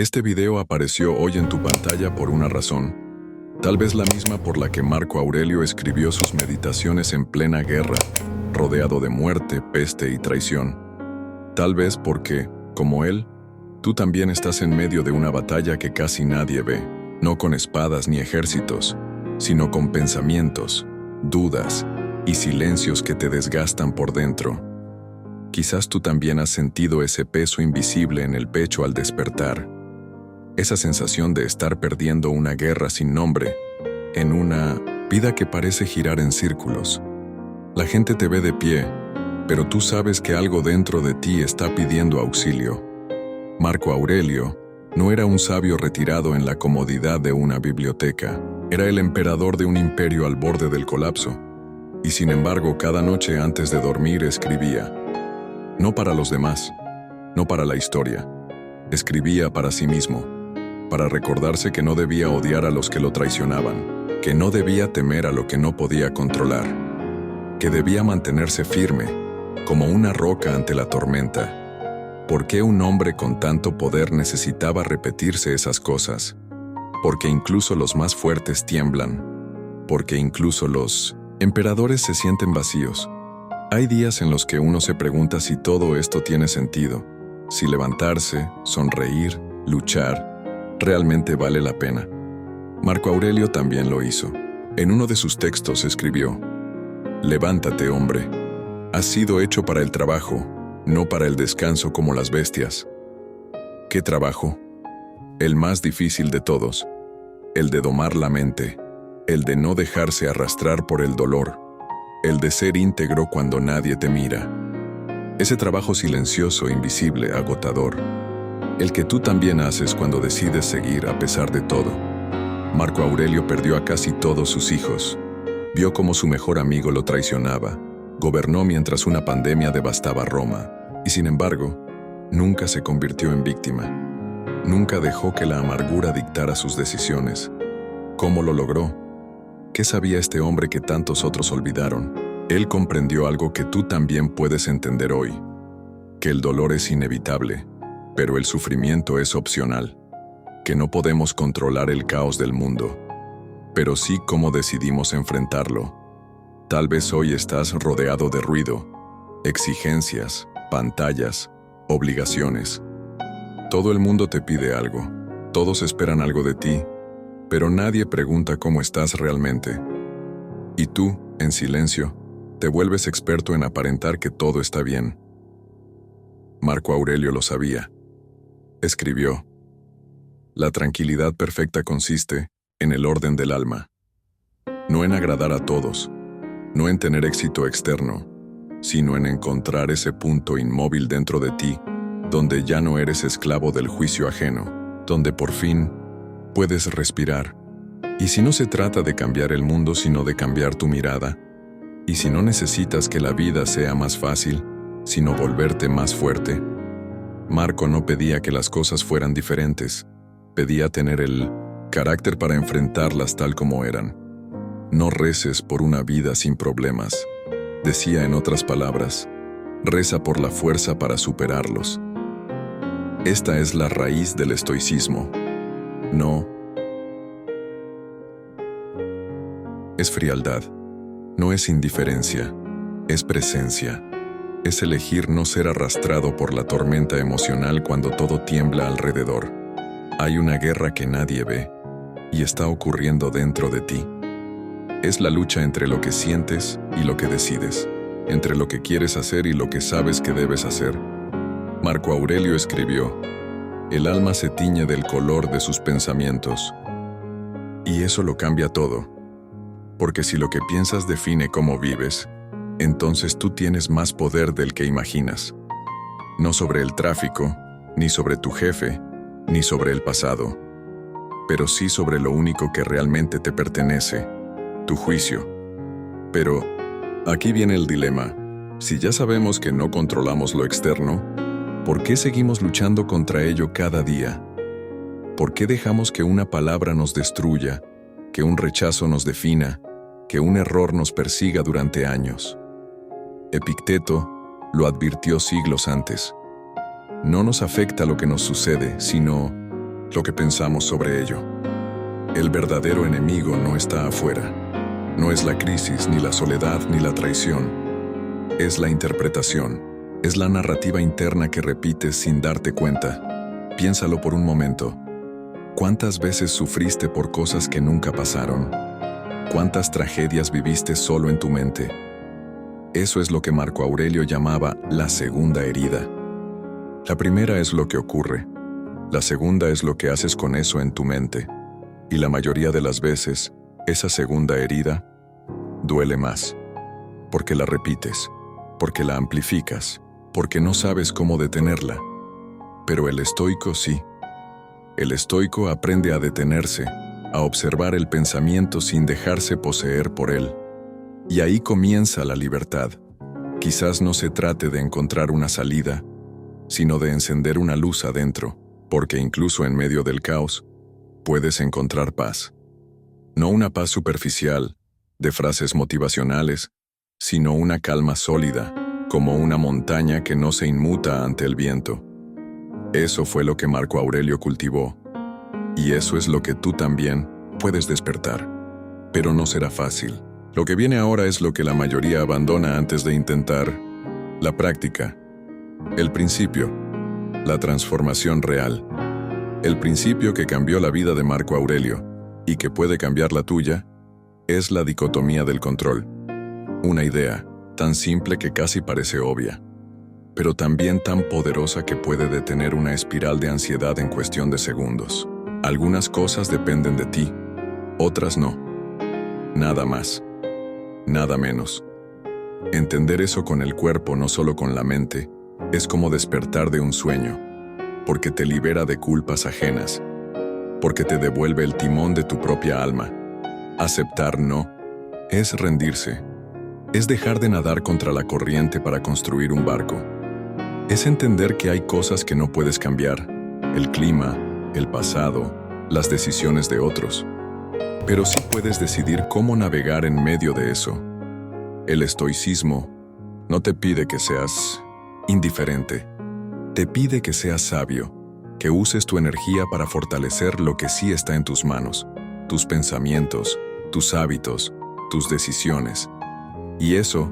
Este video apareció hoy en tu pantalla por una razón, tal vez la misma por la que Marco Aurelio escribió sus meditaciones en plena guerra, rodeado de muerte, peste y traición. Tal vez porque, como él, tú también estás en medio de una batalla que casi nadie ve, no con espadas ni ejércitos, sino con pensamientos, dudas y silencios que te desgastan por dentro. Quizás tú también has sentido ese peso invisible en el pecho al despertar. Esa sensación de estar perdiendo una guerra sin nombre, en una vida que parece girar en círculos. La gente te ve de pie, pero tú sabes que algo dentro de ti está pidiendo auxilio. Marco Aurelio no era un sabio retirado en la comodidad de una biblioteca, era el emperador de un imperio al borde del colapso, y sin embargo cada noche antes de dormir escribía. No para los demás, no para la historia, escribía para sí mismo, para recordarse que no debía odiar a los que lo traicionaban, que no debía temer a lo que no podía controlar, que debía mantenerse firme, como una roca ante la tormenta. ¿Por qué un hombre con tanto poder necesitaba repetirse esas cosas? Porque incluso los más fuertes tiemblan, porque incluso los emperadores se sienten vacíos. Hay días en los que uno se pregunta si todo esto tiene sentido, si levantarse, sonreír, luchar, realmente vale la pena. Marco Aurelio también lo hizo. En uno de sus textos escribió: «Levántate, hombre. Has sido hecho para el trabajo, no para el descanso como las bestias». ¿Qué trabajo? El más difícil de todos, el de domar la mente, el de no dejarse arrastrar por el dolor, el de ser íntegro cuando nadie te mira. Ese trabajo silencioso, invisible, agotador, el que tú también haces cuando decides seguir a pesar de todo. Marco Aurelio perdió a casi todos sus hijos. Vio cómo su mejor amigo lo traicionaba. Gobernó mientras una pandemia devastaba Roma. Y sin embargo, nunca se convirtió en víctima. Nunca dejó que la amargura dictara sus decisiones. ¿Cómo lo logró? ¿Qué sabía este hombre que tantos otros olvidaron? Él comprendió algo que tú también puedes entender hoy. Que el dolor es inevitable, pero el sufrimiento es opcional. Que no podemos controlar el caos del mundo, pero sí cómo decidimos enfrentarlo. Tal vez hoy estás rodeado de ruido, exigencias, pantallas, obligaciones. Todo el mundo te pide algo, todos esperan algo de ti, pero nadie pregunta cómo estás realmente. Y tú, en silencio, te vuelves experto en aparentar que todo está bien. Marco Aurelio lo sabía. Escribió: «La tranquilidad perfecta consiste en el orden del alma, no en agradar a todos, no en tener éxito externo, sino en encontrar ese punto inmóvil dentro de ti, donde ya no eres esclavo del juicio ajeno, donde por fin puedes respirar. Y si no se trata de cambiar el mundo, sino de cambiar tu mirada, y si no necesitas que la vida sea más fácil, sino volverte más fuerte». Marco no pedía que las cosas fueran diferentes, pedía tener el carácter para enfrentarlas tal como eran. No reces por una vida sin problemas. Decía en otras palabras, reza por la fuerza para superarlos. Esta es la raíz del estoicismo. No es frialdad, no es indiferencia, es presencia. Es elegir no ser arrastrado por la tormenta emocional cuando todo tiembla alrededor. Hay una guerra que nadie ve y está ocurriendo dentro de ti. Es la lucha entre lo que sientes y lo que decides, entre lo que quieres hacer y lo que sabes que debes hacer. Marco Aurelio escribió: «El alma se tiñe del color de sus pensamientos». Y eso lo cambia todo. Porque si lo que piensas define cómo vives, entonces tú tienes más poder del que imaginas. No sobre el tráfico, ni sobre tu jefe, ni sobre el pasado, pero sí sobre lo único que realmente te pertenece, tu juicio. Pero aquí viene el dilema. Si ya sabemos que no controlamos lo externo, ¿por qué seguimos luchando contra ello cada día? ¿Por qué dejamos que una palabra nos destruya, que un rechazo nos defina, que un error nos persiga durante años? Epicteto lo advirtió siglos antes. No nos afecta lo que nos sucede, sino lo que pensamos sobre ello. El verdadero enemigo no está afuera. No es la crisis, ni la soledad, ni la traición. Es la interpretación. Es la narrativa interna que repites sin darte cuenta. Piénsalo por un momento. ¿Cuántas veces sufriste por cosas que nunca pasaron? ¿Cuántas tragedias viviste solo en tu mente? Eso es lo que Marco Aurelio llamaba la segunda herida. La primera es lo que ocurre. La segunda es lo que haces con eso en tu mente. Y la mayoría de las veces, esa segunda herida duele más. Porque la repites, porque la amplificas, porque no sabes cómo detenerla. Pero el estoico sí. El estoico aprende a detenerse, a observar el pensamiento sin dejarse poseer por él. Y ahí comienza la libertad. Quizás no se trate de encontrar una salida, sino de encender una luz adentro, porque incluso en medio del caos, puedes encontrar paz. No una paz superficial, de frases motivacionales, sino una calma sólida, como una montaña que no se inmuta ante el viento. Eso fue lo que Marco Aurelio cultivó, y eso es lo que tú también puedes despertar. Pero no será fácil. Lo que viene ahora es lo que la mayoría abandona antes de intentar: la práctica, el principio, la transformación real. El principio que cambió la vida de Marco Aurelio, y que puede cambiar la tuya, es la dicotomía del control. Una idea tan simple que casi parece obvia, pero también tan poderosa que puede detener una espiral de ansiedad en cuestión de segundos. Algunas cosas dependen de ti, otras no. Nada más, nada menos. Entender eso con el cuerpo, no solo con la mente, es como despertar de un sueño, porque te libera de culpas ajenas, porque te devuelve el timón de tu propia alma. Aceptar no es rendirse, es dejar de nadar contra la corriente para construir un barco. Es entender que hay cosas que no puedes cambiar, el clima, el pasado, las decisiones de otros. Pero sí puedes decidir cómo navegar en medio de eso. El estoicismo no te pide que seas indiferente, te pide que seas sabio, que uses tu energía para fortalecer lo que sí está en tus manos, tus pensamientos, tus hábitos, tus decisiones. Y eso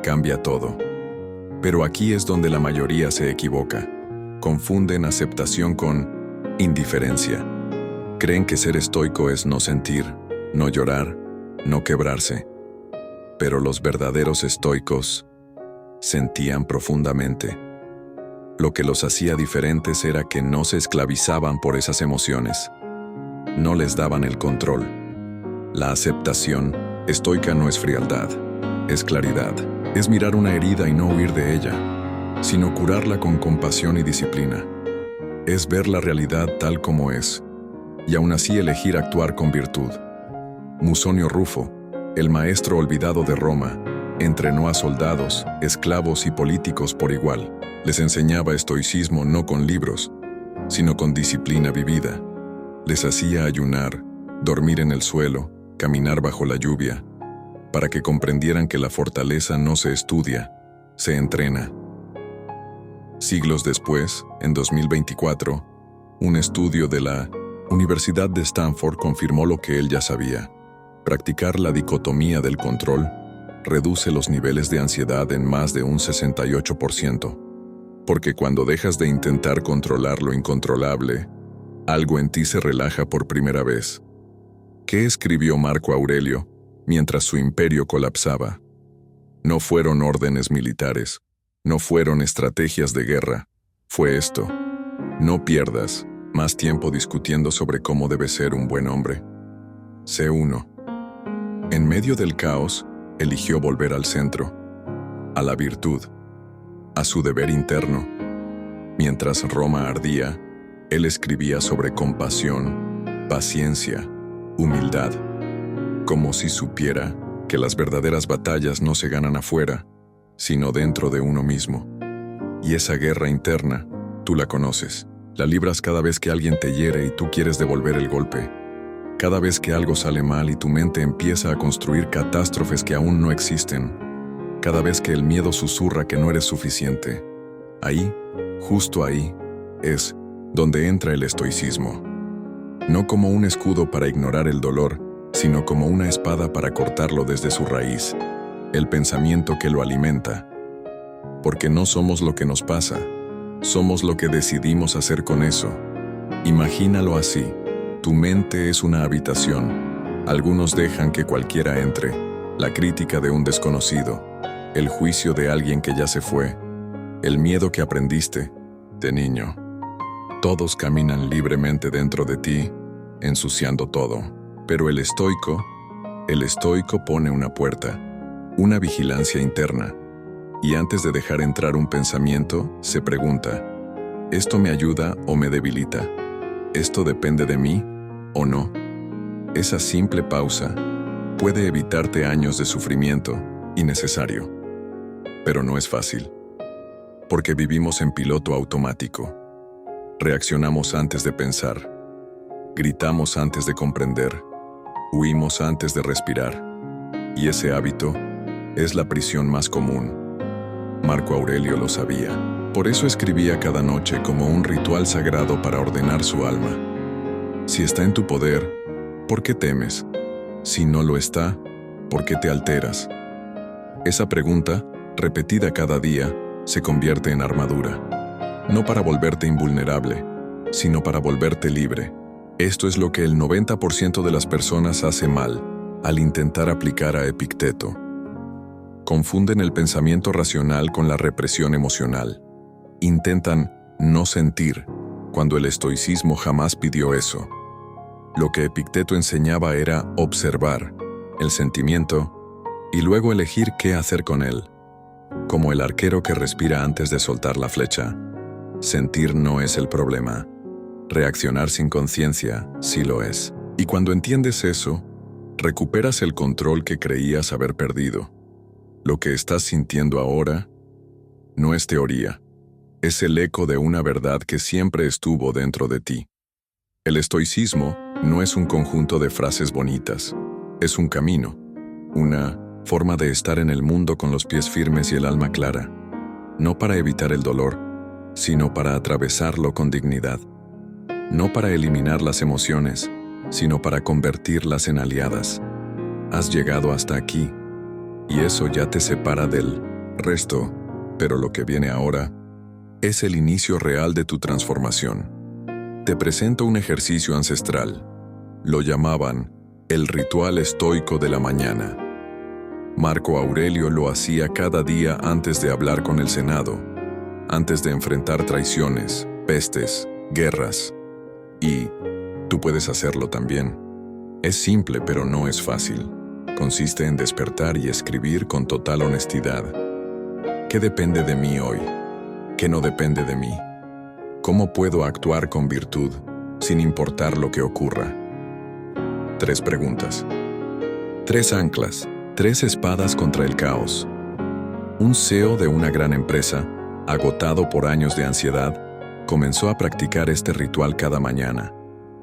cambia todo. Pero aquí es donde la mayoría se equivoca. Confunden aceptación con indiferencia. Creen que ser estoico es no sentir, no llorar, no quebrarse. Pero los verdaderos estoicos sentían profundamente. Lo que los hacía diferentes era que no se esclavizaban por esas emociones. No les daban el control. La aceptación estoica no es frialdad, es claridad. Es mirar una herida y no huir de ella, sino curarla con compasión y disciplina. Es ver la realidad tal como es, y aún así elegir actuar con virtud. Musonio Rufo, el maestro olvidado de Roma, entrenó a soldados, esclavos y políticos por igual. Les enseñaba estoicismo no con libros, sino con disciplina vivida. Les hacía ayunar, dormir en el suelo, caminar bajo la lluvia, para que comprendieran que la fortaleza no se estudia, se entrena. Siglos después, en 2024, un estudio de la Universidad de Stanford confirmó lo que él ya sabía. Practicar la dicotomía del control reduce los niveles de ansiedad en más de un 68%, porque cuando dejas de intentar controlar lo incontrolable, algo en ti se relaja por primera vez. ¿Qué escribió Marco Aurelio mientras su imperio colapsaba? No fueron órdenes militares, no fueron estrategias de guerra, fue esto: no pierdas más tiempo discutiendo sobre cómo debe ser un buen hombre. Sé uno. En medio del caos, eligió volver al centro, a la virtud, a su deber interno. Mientras Roma ardía, él escribía sobre compasión, paciencia, humildad, como si supiera que las verdaderas batallas no se ganan afuera, sino dentro de uno mismo. Y esa guerra interna, tú la conoces. La libras cada vez que alguien te hiere y tú quieres devolver el golpe. Cada vez que algo sale mal y tu mente empieza a construir catástrofes que aún no existen. Cada vez que el miedo susurra que no eres suficiente. Ahí, justo ahí, es donde entra el estoicismo. no como un escudo para ignorar el dolor, sino como una espada para cortarlo desde su raíz, el pensamiento que lo alimenta. Porque no somos lo que nos pasa, somos lo que decidimos hacer con eso. Imagínalo así, tu mente es una habitación. Algunos dejan que cualquiera entre, la crítica de un desconocido, el juicio de alguien que ya se fue, el miedo que aprendiste de niño. Todos caminan libremente dentro de ti, ensuciando todo. Pero el estoico pone una puerta, una vigilancia interna, y antes de dejar entrar un pensamiento, se pregunta, ¿esto me ayuda o me debilita? ¿Esto depende de mí o no? Esa simple pausa puede evitarte años de sufrimiento innecesario. Pero no es fácil, porque vivimos en piloto automático. Reaccionamos antes de pensar, gritamos antes de comprender, huimos antes de respirar. Y ese hábito es la prisión más común. Marco Aurelio lo sabía. Por eso escribía cada noche como un ritual sagrado para ordenar su alma. Si está en tu poder, ¿por qué temes? Si no lo está, ¿por qué te alteras? Esa pregunta, repetida cada día, se convierte en armadura. No para volverte invulnerable, sino para volverte libre. Esto es lo que el 90% de las personas hace mal al intentar aplicar a Epicteto. Confunden el pensamiento racional con la represión emocional. Intentan no sentir, cuando el estoicismo jamás pidió eso. Lo que Epicteto enseñaba era observar el sentimiento y luego elegir qué hacer con él. Como el arquero que respira antes de soltar la flecha. Sentir no es el problema. Reaccionar sin conciencia sí lo es. Y cuando entiendes eso, recuperas el control que creías haber perdido. Lo que estás sintiendo ahora no es teoría. Es el eco de una verdad que siempre estuvo dentro de ti. El estoicismo no es un conjunto de frases bonitas. Es un camino, una forma de estar en el mundo con los pies firmes y el alma clara. No para evitar el dolor, sino para atravesarlo con dignidad. No para eliminar las emociones, sino para convertirlas en aliadas. Has llegado hasta aquí, y eso ya te separa del resto, pero lo que viene ahora es el inicio real de tu transformación. Te presento un ejercicio ancestral. Lo llamaban el ritual estoico de la mañana. Marco Aurelio lo hacía cada día antes de hablar con el Senado, antes de enfrentar traiciones, pestes, guerras. Y tú puedes hacerlo también. Es simple, pero no es fácil. Consiste en despertar y escribir con total honestidad. ¿Qué depende de mí hoy? ¿Qué no depende de mí? ¿Cómo puedo actuar con virtud, sin importar lo que ocurra? 3 preguntas. 3 anclas. 3 espadas contra el caos. Un CEO de una gran empresa, agotado por años de ansiedad, comenzó a practicar este ritual cada mañana.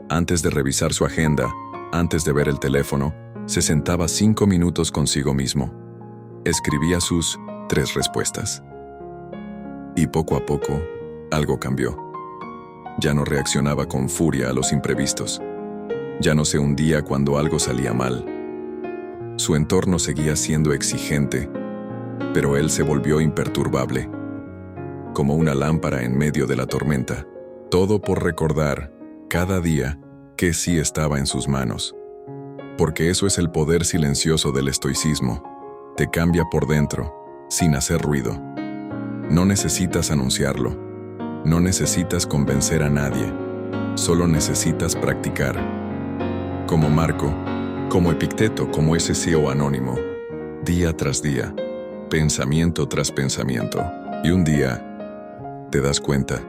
Antes de revisar su agenda, antes de ver el teléfono, se sentaba 5 minutos consigo mismo. Escribía sus 3 respuestas. Y poco a poco, algo cambió. Ya no reaccionaba con furia a los imprevistos. Ya no se hundía cuando algo salía mal. Su entorno seguía siendo exigente, pero él se volvió imperturbable, como una lámpara en medio de la tormenta. Todo por recordar, cada día, que sí estaba en sus manos. Porque eso es el poder silencioso del estoicismo. Te cambia por dentro, sin hacer ruido. No necesitas anunciarlo. No necesitas convencer a nadie. Solo necesitas practicar. Como Marco, como Epicteto, como ese CEO anónimo. Día tras día, pensamiento tras pensamiento. Y un día, te das cuenta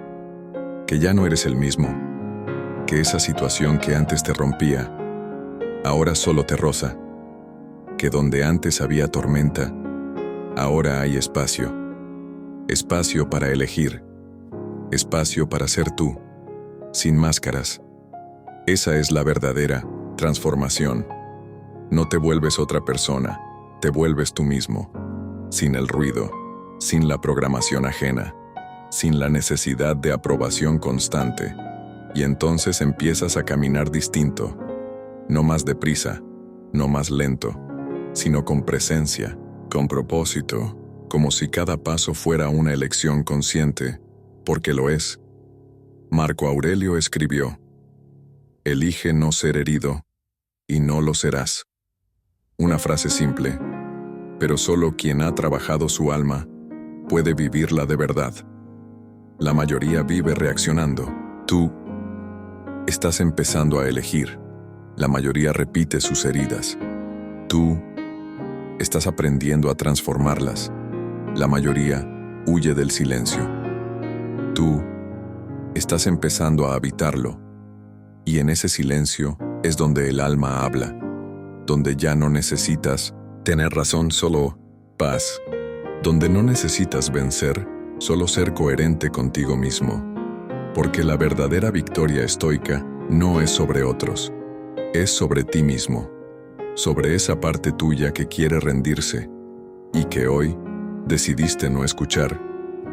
que ya no eres el mismo. Que esa situación que antes te rompía, ahora solo te roza. Que donde antes había tormenta, ahora hay espacio. Espacio para elegir. Espacio para ser tú, sin máscaras. Esa es la verdadera transformación. No te vuelves otra persona, te vuelves tú mismo. Sin el ruido, sin la programación ajena, sin la necesidad de aprobación constante. Y entonces empiezas a caminar distinto, no más deprisa, no más lento, sino con presencia, con propósito, como si cada paso fuera una elección consciente, porque lo es. Marco Aurelio escribió: elige no ser herido, y no lo serás. Una frase simple, pero solo quien ha trabajado su alma puede vivirla de verdad. La mayoría vive reaccionando. Tú estás empezando a elegir. La mayoría repite sus heridas. Tú estás aprendiendo a transformarlas. La mayoría huye del silencio. Tú estás empezando a habitarlo. Y en ese silencio es donde el alma habla, donde ya no necesitas tener razón, solo paz, donde no necesitas vencer, solo ser coherente contigo mismo. Porque la verdadera victoria estoica no es sobre otros, es sobre ti mismo, sobre esa parte tuya que quiere rendirse y que hoy decidiste no escuchar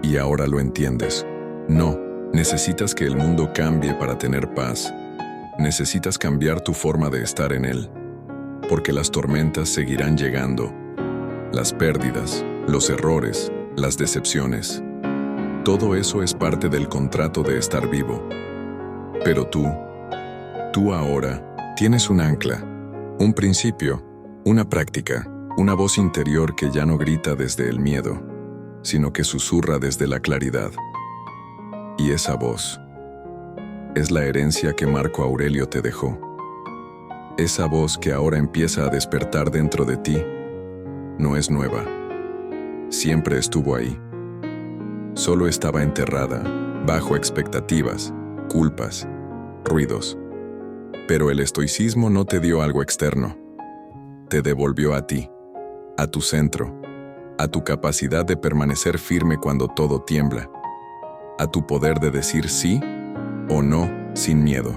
y ahora lo entiendes. No, necesitas que el mundo cambie para tener paz. Necesitas cambiar tu forma de estar en él, porque las tormentas seguirán llegando, las pérdidas, los errores, las decepciones. Todo eso es parte del contrato de estar vivo. Pero tú ahora tienes un ancla, un principio, una práctica, una voz interior que ya no grita desde el miedo, sino que susurra desde la claridad. Y esa voz es la herencia que Marco Aurelio te dejó. Esa voz que ahora empieza a despertar dentro de ti no es nueva. Siempre estuvo ahí. Solo estaba enterrada, bajo expectativas, culpas, ruidos. Pero el estoicismo no te dio algo externo. Te devolvió a ti, a tu centro, a tu capacidad de permanecer firme cuando todo tiembla, a tu poder de decir sí o no sin miedo,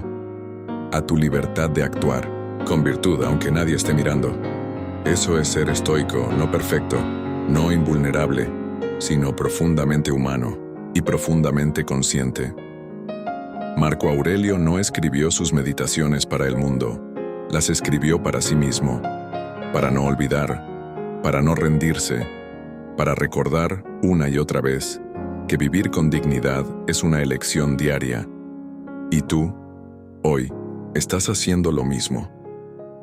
a tu libertad de actuar con virtud aunque nadie esté mirando. Eso es ser estoico, no perfecto, no invulnerable, sino profundamente humano y profundamente consciente. Marco Aurelio no escribió sus meditaciones para el mundo, las escribió para sí mismo, para no olvidar, para no rendirse, para recordar una y otra vez que vivir con dignidad es una elección diaria. Y tú, hoy, estás haciendo lo mismo.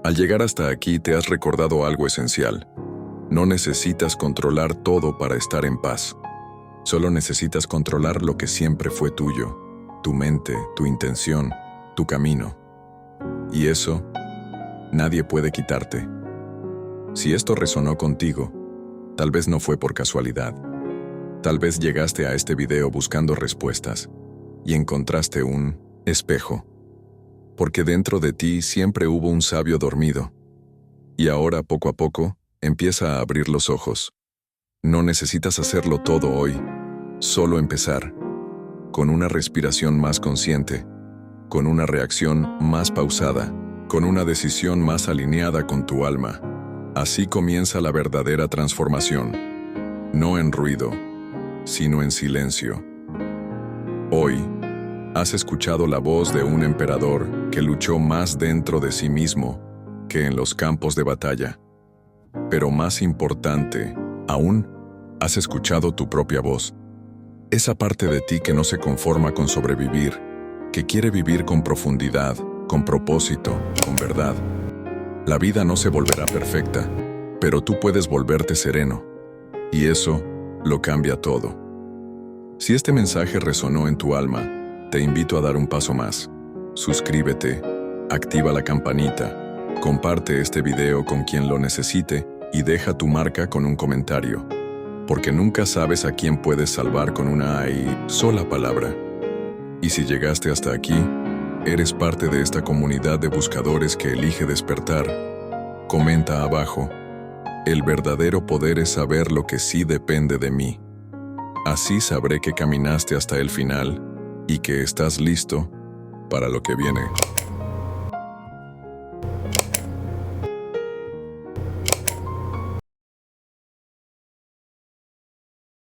Al llegar hasta aquí te has recordado algo esencial. No necesitas controlar todo para estar en paz. Solo necesitas controlar lo que siempre fue tuyo, tu mente, tu intención, tu camino. Y eso, nadie puede quitarte. Si esto resonó contigo, tal vez no fue por casualidad. Tal vez llegaste a este video buscando respuestas y encontraste un espejo. Porque dentro de ti siempre hubo un sabio dormido. Y ahora, poco a poco, empieza a abrir los ojos. No necesitas hacerlo todo hoy, solo empezar. Con una respiración más consciente, con una reacción más pausada, con una decisión más alineada con tu alma. Así comienza la verdadera transformación. No en ruido, sino en silencio. Hoy, has escuchado la voz de un emperador que luchó más dentro de sí mismo que en los campos de batalla. Pero más importante, aún, has escuchado tu propia voz. Esa parte de ti que no se conforma con sobrevivir, que quiere vivir con profundidad, con propósito, con verdad. La vida no se volverá perfecta, pero tú puedes volverte sereno. Y eso lo cambia todo. Si este mensaje resonó en tu alma, te invito a dar un paso más. Suscríbete, activa la campanita, comparte este video con quien lo necesite y deja tu marca con un comentario. Porque nunca sabes a quién puedes salvar con una sola palabra. Y si llegaste hasta aquí, eres parte de esta comunidad de buscadores que elige despertar. Comenta abajo: el verdadero poder es saber lo que sí depende de mí. Así sabré que caminaste hasta el final y que estás listo para lo que viene.